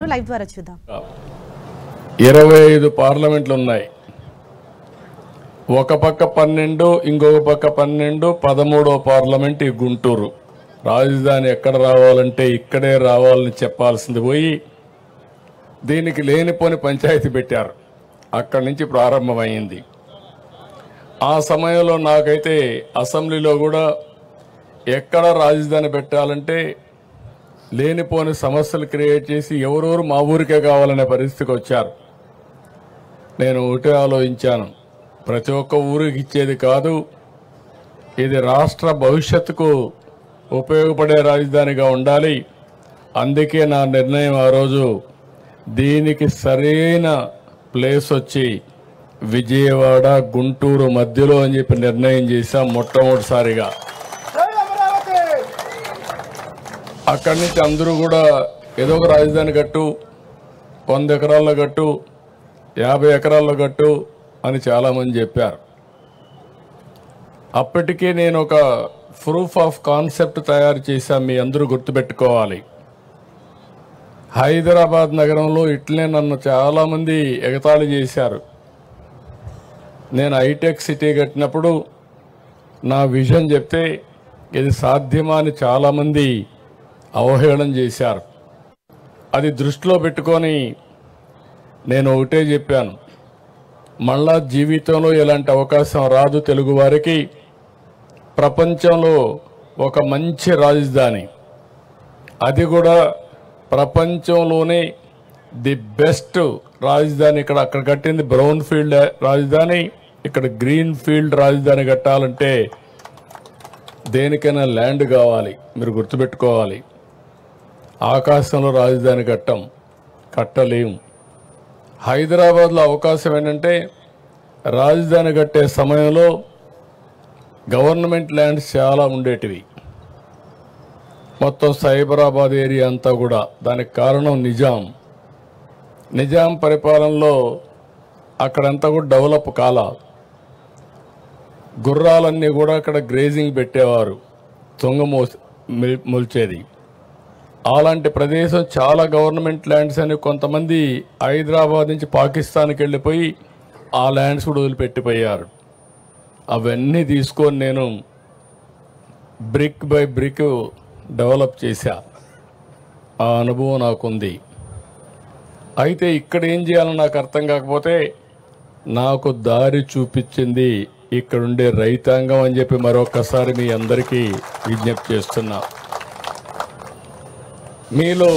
Live ద్వారా చూద్దాం. 25 పార్లమెంట్లు ఉన్నాయి. ఒక పక్క 12, ఇంకొక పక్క 12, 13వ పార్లమెంట్ ఈ గుంటూరు. రాజధాని ఎక్కడ రావాలంటే ఇక్కడే రావాలని చెప్పాల్సింది పోయి దీనికి లేనిపోని పంచాయతీ పెట్టారు. అక్కడి నుంచి ప్రారంభమైంది. ఆ సమయంలో నాకైతే అసెంబ్లీలో కూడా ఎక్కడ రాజధాని పెట్టాలంటే లేనిపోని సమస్యలు క్రియేట్ చేసి ఎవరెవరు మా ఊరికే కావాలనే పరిస్థితికి వచ్చారు. నేను ఒకటే ఆలోచించాను, ప్రతి ఒక్క ఊరికి ఇచ్చేది కాదు, ఇది రాష్ట్ర భవిష్యత్తుకు ఉపయోగపడే రాజధానిగా ఉండాలి. అందుకే నా నిర్ణయం ఆ రోజు దీనికి సరైన ప్లేస్ వచ్చి విజయవాడ గుంటూరు మధ్యలో అని చెప్పి నిర్ణయం చేశాం. మొట్టమొదటిసారిగా అక్కడి నుంచి అందరూ కూడా ఏదో ఒక రాజధాని కట్టు, 100 ఎకరాల్లో కట్టు, 50 ఎకరాల్లో కట్టు అని చాలామంది చెప్పారు. అప్పటికే నేను ఒక ప్రూఫ్ ఆఫ్ కాన్సెప్ట్ తయారు చేశాను. మీ అందరూ గుర్తుపెట్టుకోవాలి. హైదరాబాద్ నగరంలో ఇట్లనే నన్ను చాలామంది ఎగతాళి చేశారు. నేను హైటెక్ సిటీ కట్టినప్పుడు నా విజన్ చెప్తే ఇది సాధ్యమా అని చాలామంది అవహేళన చేశారు. అది దృష్టిలో పెట్టుకొని నేను ఒకటే చెప్పాను, మళ్ళా జీవితంలో ఎలాంటి అవకాశం రాదు తెలుగు వారికి. ప్రపంచంలో ఒక మంచి రాజధాని, అది కూడా ప్రపంచంలోనే ది బెస్ట్ రాజధాని అక్కడ కట్టింది బ్రౌన్ ఫీల్డ్ రాజధాని, ఇక్కడ గ్రీన్ ఫీల్డ్ రాజధాని కట్టాలంటే దేనికైనా ల్యాండ్ కావాలి. మీరు గుర్తుపెట్టుకోవాలి, ఆకాశంలో రాజధాని కట్టలేము. హైదరాబాద్లో అవకాశం ఏంటంటే రాజధాని కట్టే సమయంలో గవర్నమెంట్ ల్యాండ్స్ చాలా ఉండేటివి. మొత్తం సైబరాబాద్ ఏరియా అంతా కూడా. దానికి కారణం నిజాం పరిపాలనలో అక్కడంతా కూడా డెవలప్ కాల. గుర్రాలన్నీ కూడా అక్కడ గ్రేజింగ్ పెట్టేవారు, మొల్చేది. అలాంటి ప్రదేశం చాలా గవర్నమెంట్ ల్యాండ్స్ అని కొంతమంది హైదరాబాద్ నుంచి పాకిస్తాన్కి వెళ్ళిపోయి ఆ ల్యాండ్స్ కూడా వదిలిపెట్టిపోయారు. అవన్నీ తీసుకొని నేను బ్రిక్ బై బ్రిక్ డెవలప్ చేశా. ఆ అనుభవం నాకుంది. అయితే ఇక్కడ ఏం చేయాలని నాకు అర్థం కాకపోతే నాకు దారి చూపించింది ఇక్కడుండే రైతాంగం అని చెప్పి మరొకసారి మీ అందరికీ విజ్ఞప్తి చేస్తున్నా. మీలో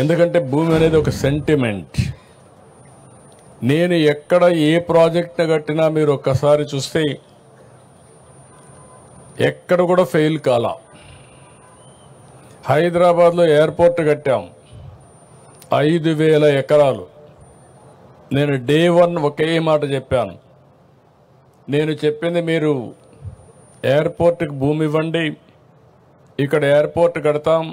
ఎందుకంటే భూమి అనేది ఒక సెంటిమెంట్. నేను ఎక్కడ ఏ ప్రాజెక్ట్ని కట్టినా మీరు ఒక్కసారి చూస్తే ఎక్కడ కూడా ఫెయిల్ కాల. హైదరాబాద్లో ఎయిర్పోర్ట్ కట్టాం, 5,000 ఎకరాలు. నేను డే 1 ఒకే మాట చెప్పాను, నేను చెప్పింది మీరు ఎయిర్పోర్ట్కి భూమి ఇవ్వండి, ఇక్కడ ఎయిర్పోర్ట్ కడతాం,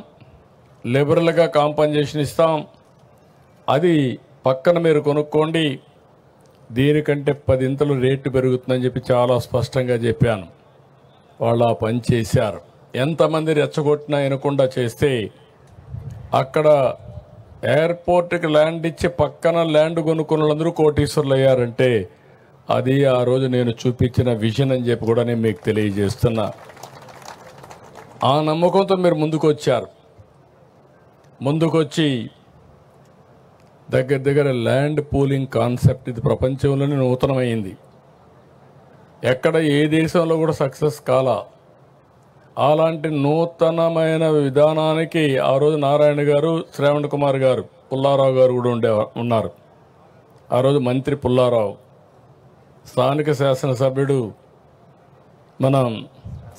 లిబరల్గా కాంపన్సేషన్ ఇస్తాం, అది పక్కన మీరు కొనుక్కోండి, దీనికంటే 10 ఇంతలు రేటు పెరుగుతుందని చెప్పి చాలా స్పష్టంగా చెప్పాను. వాళ్ళు ఆ పని చేశారు. ఎంతమంది రెచ్చగొట్టినా వినకుండా చేస్తే అక్కడ ఎయిర్పోర్ట్కి ల్యాండ్ ఇచ్చి పక్కన ల్యాండ్ కొనుక్కున్న వాళ్ళందరూ కోటీశ్వరులు అయ్యారంటే అది ఆ రోజు నేను చూపించిన విజన్ అని చెప్పి కూడా నేను మీకు తెలియజేస్తున్నా. ఆ నమ్మకంతో మీరు ముందుకొచ్చి దగ్గర ల్యాండ్ పూలింగ్ కాన్సెప్ట్ ఇది ప్రపంచంలోనే నూతనమైంది. ఎక్కడ ఏ దేశంలో కూడా సక్సెస్ కాలా. అలాంటి నూతనమైన విధానానికి ఆ రోజు నారాయణ గారు, శ్రావణ్ కుమార్ గారు, పుల్లారావు గారు కూడా ఉన్నారు. ఆ రోజు మంత్రి పుల్లారావు, స్థానిక శాసనసభ్యుడు మన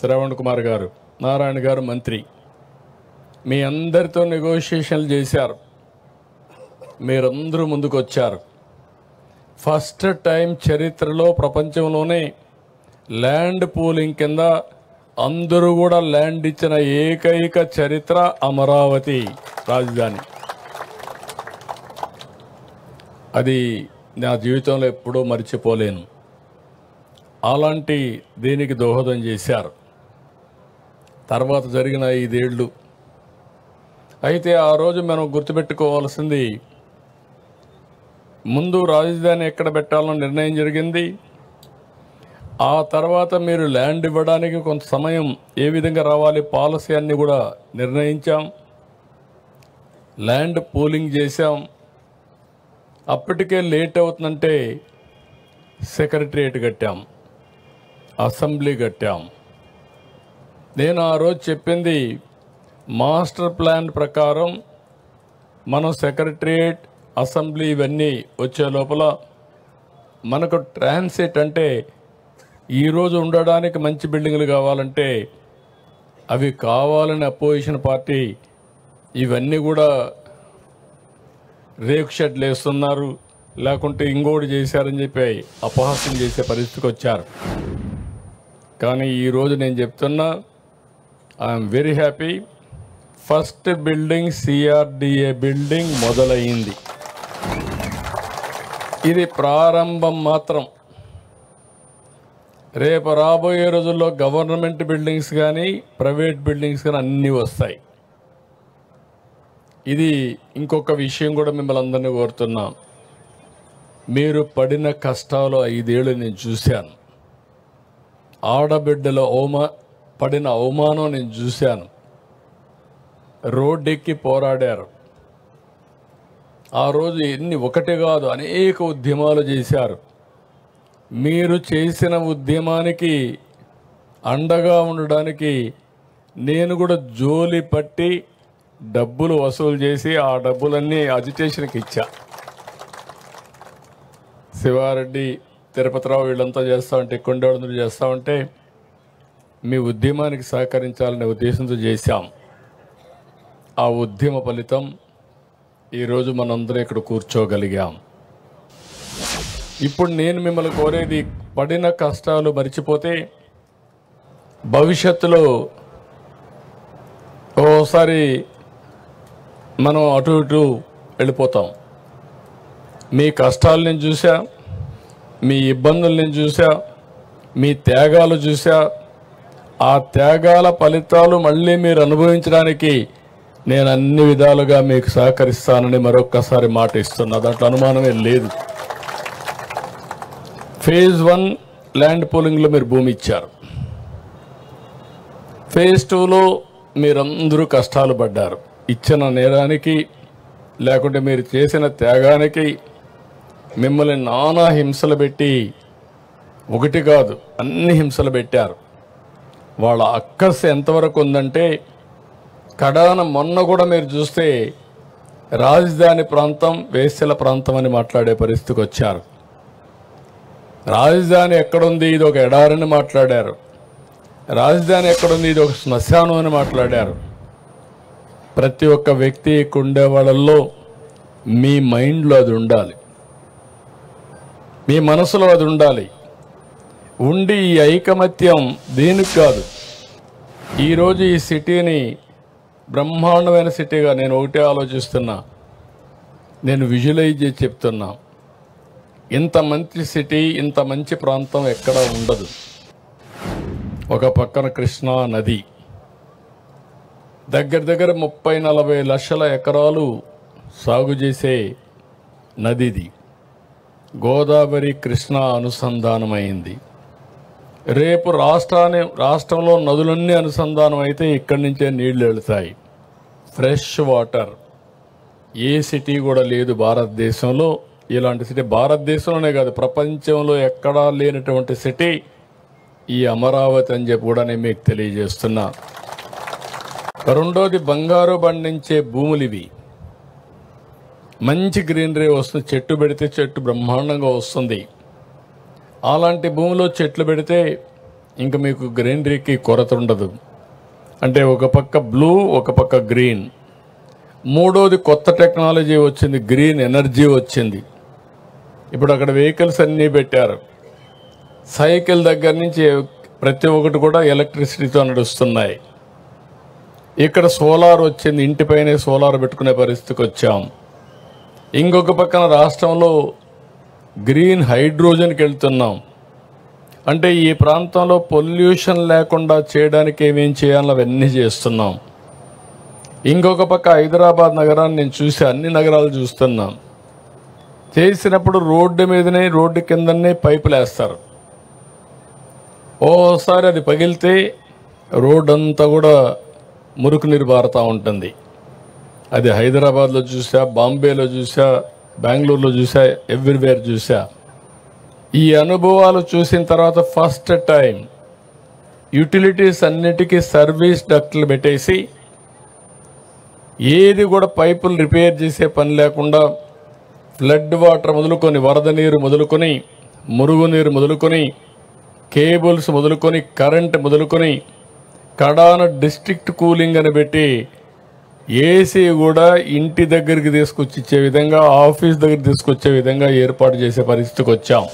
శ్రావణ్ కుమార్ గారు, నారాయణ గారు మంత్రి. మీ అందరితో నెగోషియేషన్లు చేశారు, మీరందరూ ముందుకు వచ్చారు. ఫస్ట్ టైం చరిత్రలో ప్రపంచంలోనే ల్యాండ్ పూలింగ్ కింద అందరూ కూడా ల్యాండ్ ఇచ్చిన ఏకైక చరిత్ర అమరావతి రాజధాని. అది నా జీవితంలో ఎప్పుడూ మర్చిపోలేను. అలాంటి దీనికి దోహదం చేశారు. తర్వాత జరిగిన 5 ఏళ్ళు అయితే ఆ రోజు మనం గుర్తుపెట్టుకోవాల్సింది, ముందు రాజధాని ఎక్కడ పెట్టాలో నిర్ణయం జరిగింది. ఆ తర్వాత మీరు ల్యాండ్ ఇవ్వడానికి కొంత సమయం ఏ విధంగా రావాలి పాలసీ అన్ని కూడా నిర్ణయించాం. ల్యాండ్ పూలింగ్ చేశాం. అప్పటికే లేట్ అవుతుందంటే సెక్రటరియట్ కట్టాం, అసెంబ్లీ కట్టాం. నేను ఆ రోజు చెప్పింది, మాస్టర్ ప్లాన్ ప్రకారం మనం సెక్రటరియట్, అసెంబ్లీ ఇవన్నీ వచ్చే లోపల మనకు ట్రాన్సిట్ అంటే ఈరోజు ఉండడానికి మంచి బిల్డింగ్లు కావాలంటే అవి కావాలని అపోజిషన్ పార్టీ ఇవన్నీ కూడా రేకు షెడ్లు వేస్తున్నారు, లేకుంటే ఇంకోటి చేశారని చెప్పి అపహాస్యం చేసే పరిస్థితికి వచ్చారు. కానీ ఈరోజు నేను చెప్తున్నా, I'm very happy. First building CRDA building మొదలైంది. ఇది ప్రారంభం మాత్రం. రేపు రాబోయే రోజుల్లో గవర్నమెంట్ బిల్డింగ్స్ కానీ ప్రైవేట్ బిల్డింగ్స్ కానీ అన్నీ వస్తాయి. ఇది ఇంకొక విషయం కూడా మిమ్మల్ని అందరినీ కోరుతున్నా, మీరు పడిన కష్టాలు 5 ఏళ్ళు నేను చూశాను. ఆడబిడ్డల పడిన అవమానం నేను చూశాను. రోడ్డెక్కి పోరాడారు. ఆ రోజు ఒకటి కాదు అనేక ఉద్యమాలు చేశారు. మీరు చేసిన ఉద్యమానికి అండగా ఉండడానికి నేను కూడా జోలి పట్టి డబ్బులు వసూలు చేసి ఆ డబ్బులన్నీ అజిటేషన్కి ఇచ్చా. శివారెడ్డి, తిరుపతిరావు వీళ్ళంతా చేస్తా ఉంటే, కొండవాళ్ళందరూ చేస్తా ఉంటే మీ ఉద్యమానికి సహకరించాలనే ఉద్దేశంతో చేశాం. ఆ ఉద్యమ ఫలితం ఈరోజు మనందరం ఇక్కడ కూర్చోగలిగాం. ఇప్పుడు నేను మిమ్మల్ని కోరేది, పడిన కష్టాలు మర్చిపోతే భవిష్యత్తులో ఓసారి మనం అటు ఇటు వెళ్ళిపోతాం. మీ కష్టాలు నేను చూసా, మీ ఇబ్బందులు నేను చూసా, మీ త్యాగాలు చూసా. ఆ త్యాగాల ఫలితాలు మళ్ళీ మీరు అనుభవించడానికి నేను అన్ని విధాలుగా మీకు సహకరిస్తానని మరొక్కసారి మాట ఇస్తున్నా. దాంట్లో అనుమానమే లేదు. ఫేజ్ 1 ల్యాండ్ పూలింగ్లో మీరు భూమి ఇచ్చారు. ఫేజ్ 2లో మీరందరూ కష్టాలు పడ్డారు. ఇచ్చిన నేరానికి, లేకుంటే మీరు చేసిన త్యాగానికి మిమ్మల్ని నానా హింసలు పెట్టి, ఒకటి కాదు అన్ని హింసలు పెట్టారు. వాళ్ళ అక్కస్ ఎంతవరకు ఉందంటే, కడాన మొన్న కూడా మీరు చూస్తే రాజధాని ప్రాంతం వేశ్యల ప్రాంతం అని మాట్లాడే పరిస్థితికి వచ్చారు. రాజధాని ఎక్కడుంది, ఇది ఒక ఎడారని మాట్లాడారు. రాజధాని ఎక్కడుంది, ఇది ఒక శ్మశానం అని మాట్లాడారు. ప్రతి ఒక్క వ్యక్తి ఉండే వాళ్ళల్లో మీ మైండ్లో అది ఉండాలి, మీ మనసులో అది ఉండాలి. ఉండి ఈ ఐకమత్యం దేనికి కాదు. ఈరోజు ఈ సిటీని బ్రహ్మాండమైన సిటీగా నేను ఒకటే ఆలోచిస్తున్నా, నేను విజువలైజ్ చేసి చెప్తున్నా. ఇంత మంచి సిటీ, ఇంత మంచి ప్రాంతం ఎక్కడా ఉండదు. ఒక పక్కన కృష్ణా నది, దగ్గర 30-40 లక్షల ఎకరాలు సాగు చేసే నదిది. గోదావరి కృష్ణా అనుసంధానమైంది. రేపు రాష్ట్రంలో నదులన్నీ అనుసంధానం అయితే ఇక్కడి నుంచే నీళ్లు వెళతాయి. Fresh water. ఏ సిటీ కూడా లేదు భారతదేశంలో ఇలాంటి సిటీ. భారతదేశంలోనే కాదు, ప్రపంచంలో ఎక్కడా లేనటువంటి సిటీ ఈ అమరావతి అని చెప్పి కూడా నేను మీకు తెలియజేస్తున్నా. రెండోది, బంగారు పండించే భూములు ఇవి. మంచి గ్రీనరీ వస్తుంది. చెట్టు పెడితే చెట్టు బ్రహ్మాండంగా వస్తుంది. అలాంటి భూమిలో చెట్లు పెడితే ఇంకా మీకు గ్రీనరీకి కొరత ఉండదు. అంటే ఒక పక్క బ్లూ, ఒక పక్క గ్రీన్. మూడోది, కొత్త టెక్నాలజీ వచ్చింది, గ్రీన్ ఎనర్జీ వచ్చింది. ఇప్పుడు అక్కడ వెహికల్స్ అన్నీ పెట్టారు. సైకిల్ దగ్గర నుంచి ప్రతి ఒక్కటి కూడా ఎలక్ట్రిసిటీతో నడుస్తున్నాయి. ఇక్కడ సోలార్ వచ్చింది, ఇంటిపైనే సోలార్ పెట్టుకునే పరిస్థితికి వచ్చాం. ఇంకొక పక్కన రాష్ట్రంలో గ్రీన్ హైడ్రోజన్కి వెళ్తున్నాం. అంటే ఈ ప్రాంతంలో పొల్యూషన్ లేకుండా చేయడానికి ఏమేం చేయాలో అవన్నీ చేస్తున్నాం. ఇంకొక పక్క హైదరాబాద్ నగరాన్ని నేను చూసి అన్ని నగరాలు చూస్తున్నాం. చేసినప్పుడు రోడ్డు మీదనే రోడ్డు కిందనే పైపులు వేస్తారు. ఓసారి అది పగిలితే రోడ్డు అంతా కూడా మురికి నీరు పారుతూ ఉంటుంది. అది హైదరాబాద్లో చూసా, బాంబేలో చూసా, బెంగళూరులో చూసా, ఎవ్రీవేర్ చూసా. ఈ అనుభవాలు చూసిన తర్వాత ఫస్ట్ టైం యూటిలిటీస్ అన్నిటికీ సర్వీస్ డక్ట్లు పెట్టేసి ఏది కూడా పైపులు రిపేర్ చేసే పని లేకుండా ఫ్లడ్ వాటర్ మొదలుకొని, వరద నీరు మొదలుకొని, మురుగునీరు మొదలుకొని, కేబుల్స్ మొదలుకొని, కరెంట్ మొదలుకొని, కడాన డిస్ట్రిక్ట్ కూలింగ్ అని పెట్టి ఏసీ కూడా ఇంటి దగ్గరికి తీసుకొచ్చి ఇచ్చే విధంగా, ఆఫీస్ దగ్గర తీసుకొచ్చే విధంగా ఏర్పాటు చేసే పరిస్థితికి వచ్చాం.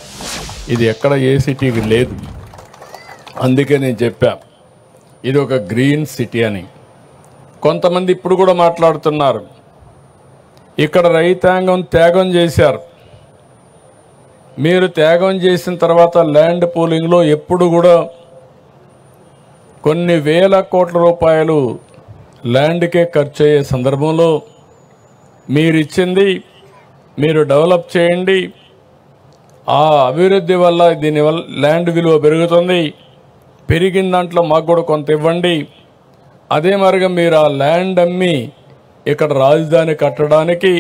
ఇది ఎక్కడ ఏ సిటీకి లేదు. అందుకే నేను చెప్పా ఇది ఒక గ్రీన్ సిటీ అని. కొంతమంది ఇప్పుడు కూడా మాట్లాడుతున్నారు, ఇక్కడ రైతాంగం త్యాగం చేశారు. మీరు త్యాగం చేసిన తర్వాత ల్యాండ్ పూలింగ్లో ఎప్పుడు కూడా కొన్ని వేల కోట్ల రూపాయలు ల్యాండ్కే ఖర్చు అయ్యే సందర్భంలో మీరిచ్చింది మీరు డెవలప్ చేయండి, ఆ అభివృద్ధి వల్ల దీనివల్ల ల్యాండ్ విలువ పెరుగుతుంది, పెరిగిన దాంట్లో మాకు కూడా కొంత ఇవ్వండి. అదే మరిగా మీరు ఆ ల్యాండ్ అమ్మి ఇక్కడ రాజధాని కట్టడానికి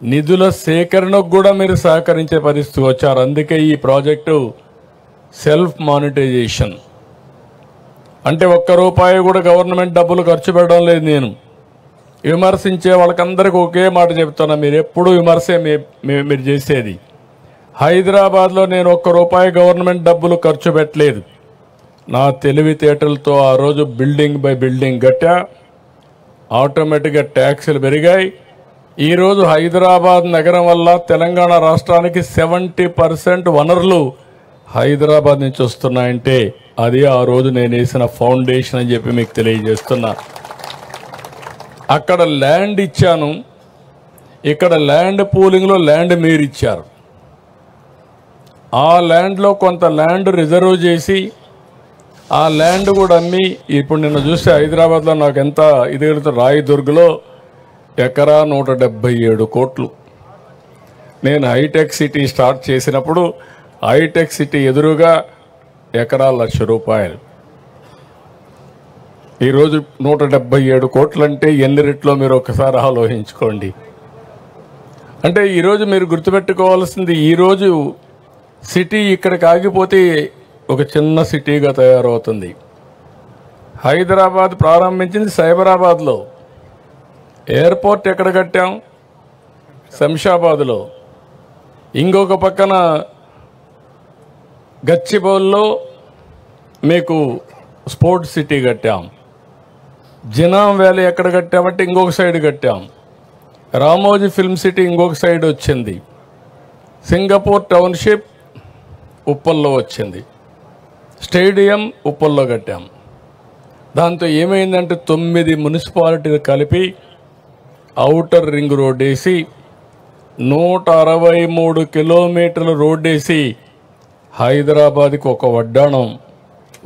నిధుల సేకరణకు కూడా మీరు సహకరించే పరిస్థితి వచ్చారు. అందుకే ఈ ప్రాజెక్టు సెల్ఫ్ మానిటైజేషన్ అంటే ఒక్క రూపాయి కూడా గవర్నమెంట్ డబ్బులు ఖర్చు పెట్టడం లేదు. నేను విమర్శించే వాళ్ళకందరికీ ఒకే మాట చెప్తున్నా, మీరు ఎప్పుడూ విమర్శే మీరు చేసేది. హైదరాబాద్లో నేను ఒక్క రూపాయి గవర్నమెంట్ డబ్బులు ఖర్చు పెట్టలేదు. నా తెలివితేటలతో ఆ రోజు బిల్డింగ్ బై బిల్డింగ్ కట్టా, ఆటోమేటిక్గా ట్యాక్సులు పెరిగాయి. ఈరోజు హైదరాబాద్ నగరం వల్ల తెలంగాణ రాష్ట్రానికి 70% వనరులు హైదరాబాద్ నుంచి వస్తున్నాయంటే అది ఆ రోజు నేను వేసిన ఫౌండేషన్ అని చెప్పి మీకు తెలియజేస్తున్నా. అక్కడ ల్యాండ్ ఇచ్చాను, ఇక్కడ ల్యాండ్ పూలింగ్లో ల్యాండ్ మీరు ఇచ్చారు. ఆ ల్యాండ్లో కొంత ల్యాండ్ రిజర్వ్ చేసి ఆ ల్యాండ్ కూడా అమ్మి, ఇప్పుడు నిన్న చూస్తే హైదరాబాద్లో నాకు ఎంత ఇది రాయదుర్గ్లో ఎకరా 177 కోట్లు. నేను హైటెక్ సిటీ స్టార్ట్ చేసినప్పుడు హైటెక్ సిటీ ఎదురుగా ఎకరా 1,00,000 రూపాయలు. ఈరోజు 177 కోట్లు అంటే ఎన్ని రెట్లో మీరు ఒకసారి ఆలోచించుకోండి. అంటే ఈరోజు మీరు గుర్తుపెట్టుకోవాల్సింది, ఈరోజు సిటీ ఇక్కడికి ఆగిపోతే ఒక చిన్న సిటీగా తయారవుతుంది. హైదరాబాద్ ప్రారంభించింది సైబరాబాద్లో, ఎయిర్పోర్ట్ ఎక్కడ కట్టాం, శంషాబాద్లో, ఇంకొక పక్కన గచ్చిబౌల్లో మీకు స్పోర్ట్స్ సిటీ కట్టాం, జినాం వ్యాలీ ఎక్కడ కట్టామంటే ఇంకొక సైడ్ కట్టాం, రామోజీ ఫిల్మ్ సిటీ ఇంకొక సైడ్ వచ్చింది, సింగపూర్ టౌన్షిప్ ఉప్పల్లో వచ్చింది, స్టేడియం ఉప్పల్లో కట్టాం. దాంతో ఏమైందంటే 9 మున్సిపాలిటీలు కలిపి ఔటర్ రింగ్ రోడ్ వేసి 163 కిలోమీటర్ల రోడ్ వేసి హైదరాబాద్కి ఒక వడ్డాణం,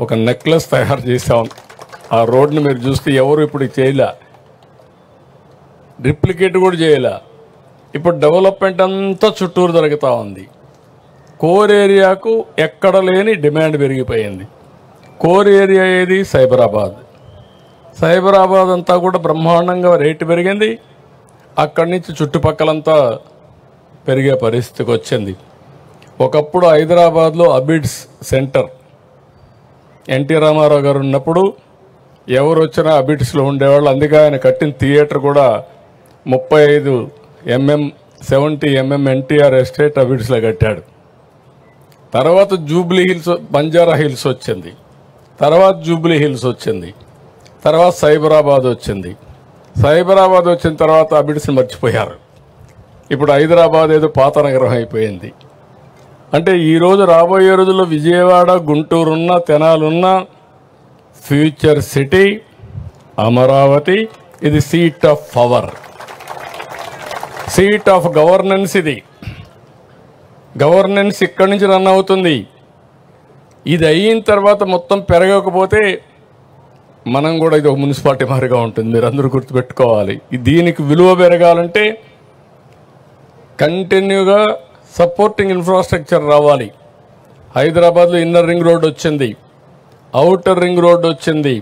ఒక నెక్లెస్ తయారు చేశాం. ఆ రోడ్ని మీరు చూస్తే ఎవరు ఇప్పుడు చేయలే, రిప్లికేట్ కూడా చేయలే. ఇప్పుడు డెవలప్మెంట్ అంతా చుట్టూరు జరుగుతూ ఉంది. కోర్ ఏరియాకు ఎక్కడ లేని డిమాండ్ పెరిగిపోయింది. కోర్ ఏరియా ఏది? సైబరాబాద్. సైబరాబాద్ అంతా కూడా బ్రహ్మాండంగా రేటు పెరిగింది. అక్కడి నుంచి చుట్టుపక్కలంతా పెరిగే పరిస్థితికి వచ్చింది. ఒకప్పుడు హైదరాబాద్లో అబిడ్స్ సెంటర్ ఎన్టీ రామారావు గారు ఉన్నప్పుడు ఎవరు వచ్చినా అబిడ్స్లో ఉండేవాళ్ళు. అందుకే ఆయన కట్టిన థియేటర్ కూడా 35 mm 70 mm ఎన్టీఆర్ ఎస్టేట్ అబిడ్స్లో కట్టాడు. తర్వాత జూబ్లీ హిల్స్, బంజారా హిల్స్ వచ్చింది, తర్వాత జూబ్లీ హిల్స్ వచ్చింది, తర్వాత సైబరాబాద్ వచ్చింది. సైబరాబాద్ వచ్చిన తర్వాత అబిడ్స్ని మర్చిపోయారు. ఇప్పుడు హైదరాబాద్ ఏదో పాత నగరం అయిపోయింది. అంటే ఈరోజు రాబోయే రోజుల్లో విజయవాడ, గుంటూరున్న, తెనాలున్న ఫ్యూచర్ సిటీ అమరావతి. ఇది seat of power, seat of governance. ఇది గవర్నెన్స్ ఇక్కడి నుంచి రన్ అవుతుంది. ఇది అయిన తర్వాత మొత్తం పెరగకపోతే మనం కూడా ఇది ఒక మున్సిపాలిటీ మాదిరిగా ఉంటుంది, మీరు అందరూ గుర్తుపెట్టుకోవాలి. దీనికి విలువ పెరగాలంటే కంటిన్యూగా సపోర్టింగ్ ఇన్ఫ్రాస్ట్రక్చర్ రావాలి. హైదరాబాద్లో ఇన్నర్ రింగ్ రోడ్ వచ్చింది, అవుటర్ రింగ్ రోడ్ వచ్చింది,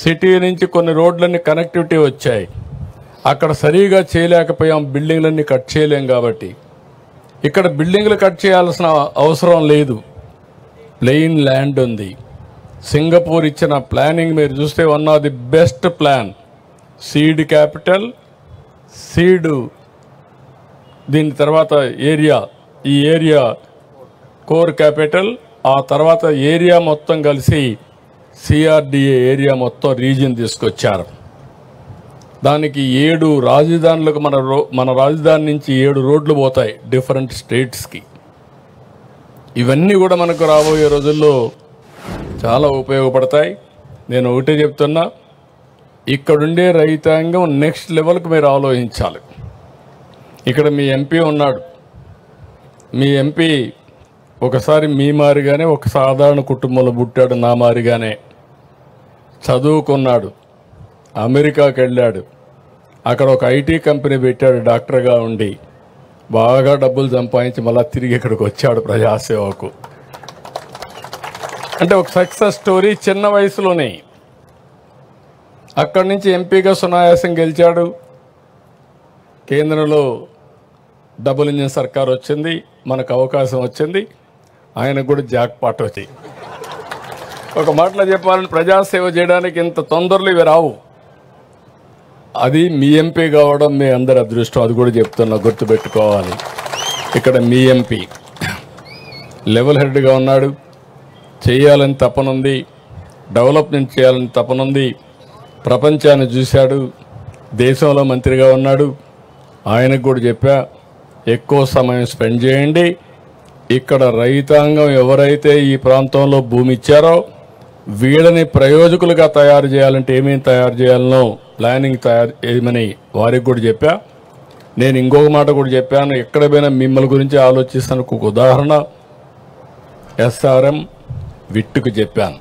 సిటీ నుంచి కొన్ని రోడ్లన్నీ కనెక్టివిటీ వచ్చాయి. అక్కడ సరిగా చేయలేకపోయాం, బిల్డింగ్లన్నీ కట్ చేయలేం. కాబట్టి ఇక్కడ బిల్డింగ్లు కట్ చేయాల్సిన అవసరం లేదు, ప్లెయిన్ ల్యాండ్ ఉంది. సింగపూర్ ఇచ్చిన ప్లానింగ్ మీరు చూస్తే one of the best plan. Seed capital, seed, దీని తర్వాత ఏరియా, ఈ ఏరియా కోర్ క్యాపిటల్, ఆ తర్వాత ఏరియా మొత్తం కలిసి సిఆర్డిఏ ఏరియా మొత్తం రీజియన్ తీసుకొచ్చారు. దానికి 7 రాజధానులకు మన రాజధాని నుంచి 7 రోడ్లు పోతాయి డిఫరెంట్ స్టేట్స్కి. ఇవన్నీ కూడా మనకు రాబోయే రోజుల్లో చాలా ఉపయోగపడతాయి. నేను ఒకటే చెప్తున్నా, ఇక్కడుండే రైతాంగం నెక్స్ట్ లెవెల్కి మీరు ఆలోచించాలి. ఇక్కడ మీ ఎంపీ ఉన్నాడు, మీ ఎంపీ ఒకసారి మీ మారిగానే ఒక సాధారణ కుటుంబంలో పుట్టాడు, నా మారిగానే చదువుకున్నాడు, అమెరికాకి వెళ్ళాడు, అక్కడ ఒక ఐటీ కంపెనీ పెట్టాడు డాక్టర్గా ఉండి, బాగా డబ్బులు సంపాదించి మళ్ళీ తిరిగి ఇక్కడికి వచ్చాడు ప్రజాసేవకు. అంటే ఒక సక్సెస్ స్టోరీ. చిన్న వయసులోనే అక్కడి నుంచి ఎంపీగా సునాయాసం గెలిచాడు. కేంద్రంలో డబుల్ ఇంజిన్ సర్కార్ వచ్చింది, మనకు అవకాశం వచ్చింది, ఆయనకు కూడా జాక్ పాట్ వచ్చి. ఒక మాటలో చెప్పాలని ప్రజాసేవ చేయడానికి ఇంత తొందరలు ఇవి రావు. అది మీ ఎంపీ కావడం మీ అందరి అదృష్టం, అది కూడా చెప్తున్నా, గుర్తుపెట్టుకోవాలి. ఇక్కడ మీ ఎంపీ లెవెల్ హెడ్గా ఉన్నాడు, చేయాలని తపనుంది, డెవలప్మెంట్ చేయాలని తపనుంది, ప్రపంచాన్ని చూశాడు, దేశంలో మంత్రిగా ఉన్నాడు. ఆయనకు కూడా చెప్పా, ఎక్కువ సమయం స్పెండ్ చేయండి. ఇక్కడ రైతాంగం ఎవరైతే ఈ ప్రాంతంలో భూమి ఇచ్చారో వీళ్ళని ప్రయోజకులుగా తయారు చేయాలంటే ఏమేమి తయారు చేయాలనో ప్లానింగ్ తయారు చేయమని వారికి కూడా చెప్పా. నేను ఇంకొక మాట కూడా చెప్పాను, ఎక్కడ పోయినా మిమ్మల్ని గురించి ఆలోచిస్తాను. ఒక ఉదాహరణ, ఎస్ఆర్ఎం విట్టుకు చెప్పాను.